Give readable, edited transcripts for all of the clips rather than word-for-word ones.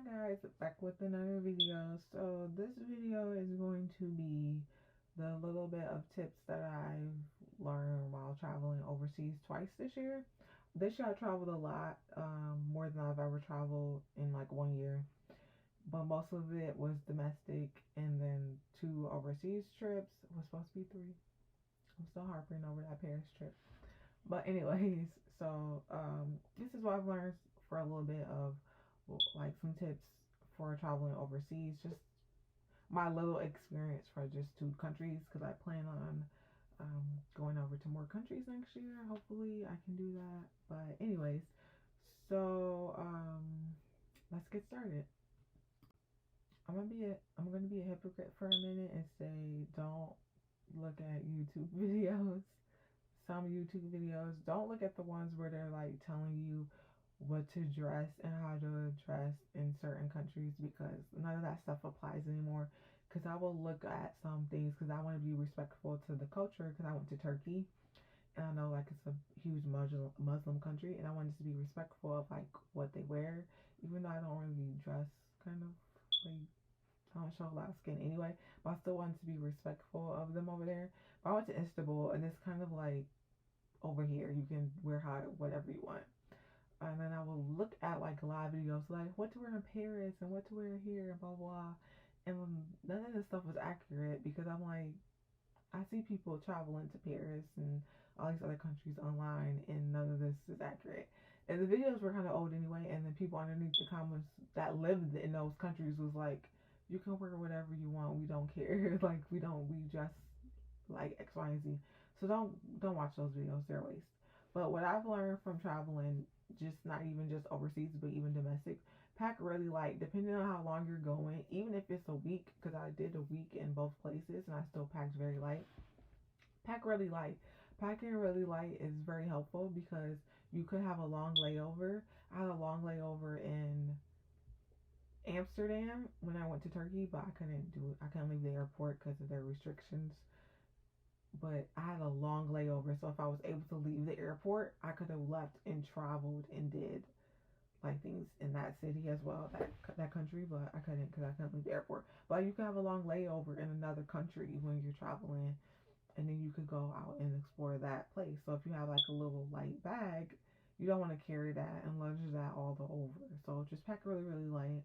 Guys, back with another video. So this video is going to be the little bit of tips that I've learned while traveling overseas twice this year. This year I traveled a lot, more than I've ever traveled in like 1 year, but most of it was domestic, and then two overseas trips. It was supposed to be three. I'm still harping over that Paris trip. But anyways, so this is what I've learned for a little bit of like some tips for traveling overseas. Just my little experience for just two countries because I plan on going over to more countries next year. Hopefully, I can do that. But anyways, so let's get started. I'm gonna be a hypocrite for a minute and say don't look at YouTube videos. Some YouTube videos, don't look at the ones where they're like telling you what to dress and how to dress in certain countries, because none of that stuff applies anymore. Because I will look at some things because I want to be respectful to the culture, because I went to Turkey and I know like it's a huge Muslim country, and I wanted to be respectful of like what they wear, even though I don't really dress kind of like, I don't show a lot of skin anyway, but I still wanted to be respectful of them over there. But I went to Istanbul, and it's kind of like over here. You can wear how whatever you want. And then I will look at like live videos, like what to wear in Paris and what to wear here and blah blah. And none of this stuff was accurate, because I'm like, I see people traveling to Paris and all these other countries online, and none of this is accurate. And the videos were kind of old anyway, and then people underneath the comments that lived in those countries was like, you can wear whatever you want, we don't care. Like we dress like X, Y, and Z. So don't watch those videos, they're a waste. But what I've learned from traveling, just not even just overseas, but even domestic, pack really light, depending on how long you're going. Even if it's a week, because I did a week in both places and I still packed very light. Pack really light. Packing really light is very helpful because you could have a long layover. I had a long layover in Amsterdam when I went to Turkey, but I couldn't do it. I couldn't leave the airport because of their restrictions. But I had a long layover, so if I was able to leave the airport, I could have left and traveled and did like things in that city as well, that country. But I couldn't, because I couldn't leave the airport. But you can have a long layover in another country when you're traveling, and then you could go out and explore that place. So if you have like a little light bag, you don't want to carry that and luggage that all the over. So just pack really really light.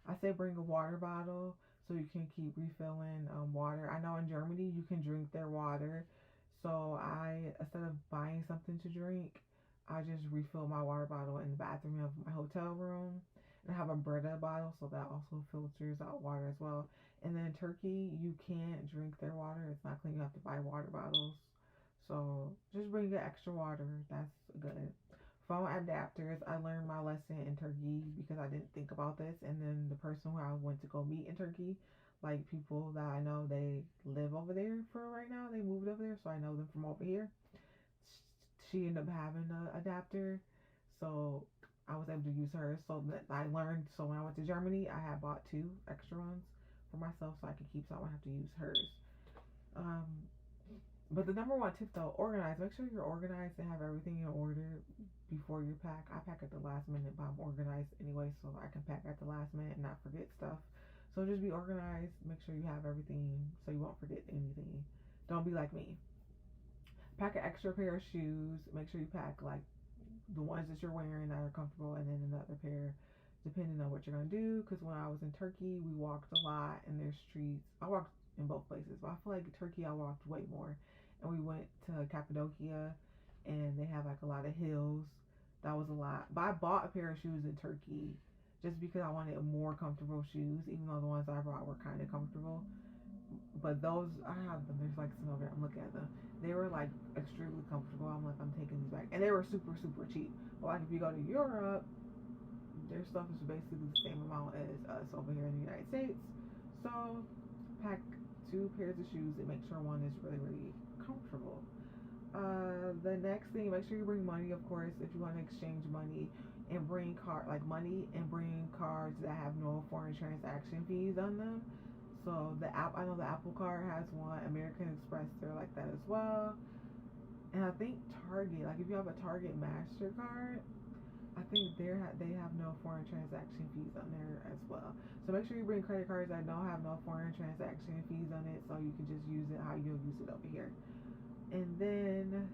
I say bring a water bottle so you can keep refilling water. I know in Germany you can drink their water. So I, instead of buying something to drink, I just refill my water bottle in the bathroom of my hotel room. And I have a Brita bottle, so that also filters out water as well. And then in Turkey, you can't drink their water. It's not clean. You have to buy water bottles. So just bring the extra water. That's good. Phone adapters. I learned my lesson in Turkey because I didn't think about this. And then the person who I went to go meet in Turkey, like people that I know, they live over there for right now. They moved over there, so I know them from over here. She ended up having an adapter, so I was able to use hers. So that I learned. So when I went to Germany, I had bought two extra ones for myself so I could keep. So I would have to use hers. Um, but the number one tip though, organize. Make sure you're organized and have everything in order before you pack. I pack at the last minute, but I'm organized anyway, so I can pack at the last minute and not forget stuff. So just be organized. Make sure you have everything so you won't forget anything. Don't be like me. Pack an extra pair of shoes. Make sure you pack like the ones that you're wearing that are comfortable, and then another pair depending on what you're gonna do. Because when I was in Turkey, we walked a lot in their streets. I walked in both places, but I feel like in Turkey I walked way more. And we went to Cappadocia, and they have like a lot of hills. That was a lot. But I bought a pair of shoes in Turkey just because I wanted more comfortable shoes, even though the ones I brought were kind of comfortable. But those, I have them. There's like some over there. I'm looking at them. They were like extremely comfortable. I'm like, I'm taking these back, and they were super super cheap. But like if you go to Europe, their stuff is basically the same amount as us over here in the United States. So pack two pairs of shoes and make sure one is really really comfortable. The next thing, make sure you bring money, of course, if you want to exchange money, and bring money, and bring cards that have no foreign transaction fees on them. So I know the Apple Card has one. American Express, they're like that as well. And I think Target, like if you have a Target Mastercard, I think they have no foreign transaction fees on there as well. So make sure you bring credit cards that don't have no foreign transaction fees on it, so you can just use it how you'll use it over here. And then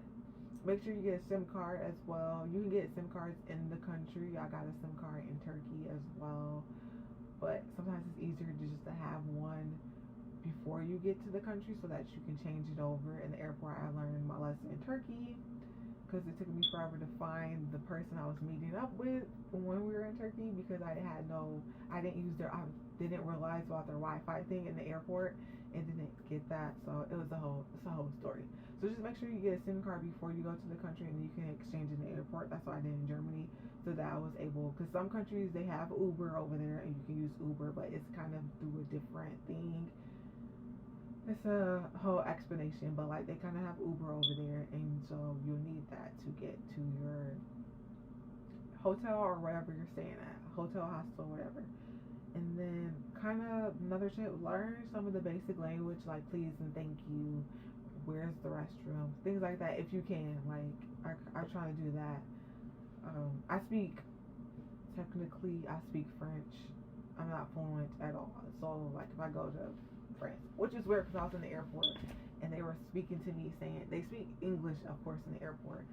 make sure you get a SIM card as well. You can get SIM cards in the country. I got a SIM card in Turkey as well, but sometimes it's easier just to have one before you get to the country so that you can change it over. In the airport, I learned my lesson in Turkey because it took me forever to find the person I was meeting up with when we were in Turkey, because I didn't realize about their Wi-Fi thing in the airport and didn't get that. So it's a whole story. So just make sure you get a SIM card before you go to the country, and you can exchange in the airport. That's what I did in Germany, so that I was able, because some countries they have Uber over there and you can use Uber, but it's kind of through a different thing. It's a whole explanation, but like they kind of have Uber over there, and so you'll need that to get to your hotel or wherever you're staying at, hotel, hostel, whatever. And then kind of another tip: learn some of the basic language, like please and thank you, where's the restroom, things like that, if you can. Like I try to do that. I speak French. I'm not fluent at all. So like if I go to France, which is weird because I was in the airport and they were speaking to me saying they speak English, of course, in the airport.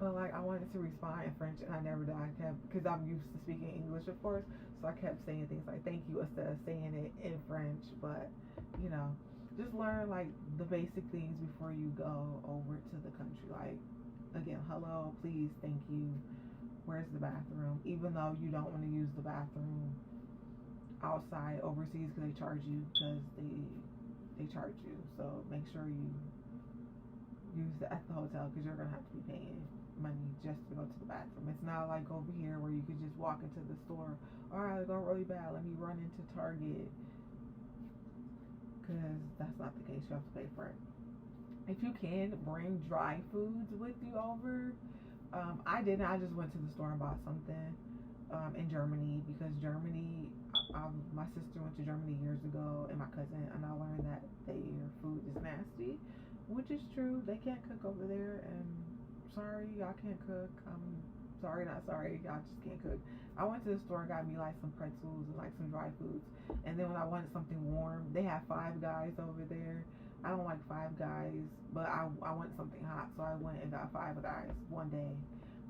But like I wanted to respond in French and I never did. I kept, because I'm used to speaking English, of course, so I kept saying things like thank you instead of saying it in French. But you know, just learn like the basic things before you go over to the country. Like again, hello, please, thank you, where's the bathroom, even though you don't want to use the bathroom outside overseas because they charge you, so make sure you use it at the hotel, because you're gonna have to be paying money just to go to the bathroom. It's not like over here where you could just walk into the store, alright, go really bad, let me run into Target, because that's not the case. You have to pay for it. If you can, bring dry foods with you over. I didn't. I just went to the store and bought something in Germany, because Germany, my sister went to Germany years ago, and my cousin, and I learned that their food is nasty, which is true. They can't cook over there, and sorry, y'all can't cook. Sorry, not sorry, y'all just can't cook. I went to the store and got me like some pretzels and like some dry foods, and then when I wanted something warm, they have Five Guys over there. I don't like Five Guys, but I wanted something hot, so I went and got Five Guys one day.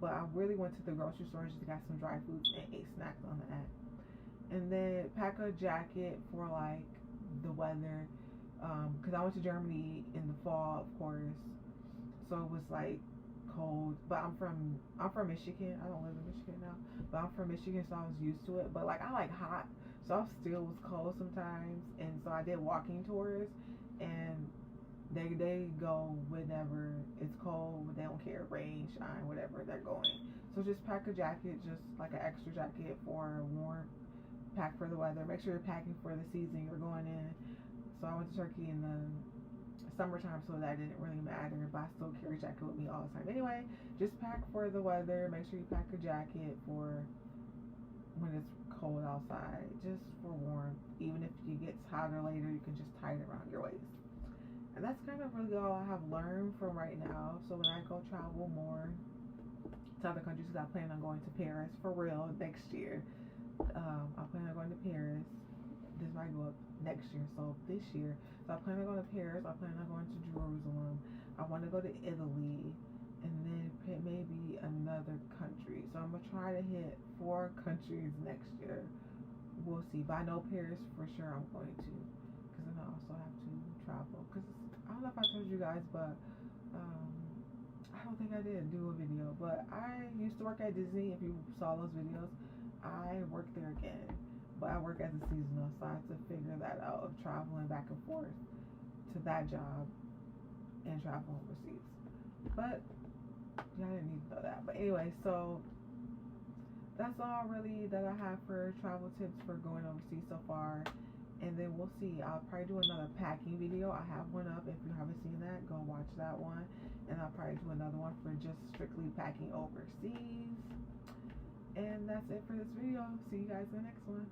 But I really went to the grocery store and just got some dry foods and ate snacks on that. And then pack a jacket for like the weather, because I went to Germany in the fall, of course, so it was like cold. But I'm from Michigan. I don't live in Michigan now, but I'm from Michigan, so I was used to it. But like I like hot, so I still was cold sometimes, and so I did walking tours, and they go whenever it's cold. They don't care, rain, shine, whatever, they're going. So just pack a jacket, just like an extra jacket for warm. Pack for the weather. Make sure you're packing for the season you're going in. So I went to Turkey in the summertime, so that didn't really matter, but I still carry a jacket with me all the time. Anyway, just pack for the weather. Make sure you pack a jacket for when it's cold outside, just for warm. Even if it gets hotter later, you can just tie it around your waist. And that's kind of really all I have learned from right now. So when I go travel more to other countries, because I plan on going to Paris for real next year. I plan on going to Paris. This might go up next year, so this year. So I plan on going to Paris. I plan on going to Jerusalem. I want to go to Italy, and then maybe another country. So I'm gonna try to hit 4 countries next year. We'll see. But I know Paris for sure I'm going to, because then I also have to travel. Because I don't know if I told you guys, but I don't think I did do a video. But I used to work at Disney. If you saw those videos, I worked there again, but I work as a seasonal, so I have to figure that out, of traveling back and forth to that job and travel overseas. But y'all didn't need to know that. But anyway, so that's all really that I have for travel tips for going overseas so far. And then we'll see. I'll probably do another packing video. I have one up. If you haven't seen that, go watch that one. And I'll probably do another one for just strictly packing overseas. And that's it for this video. See you guys in the next one.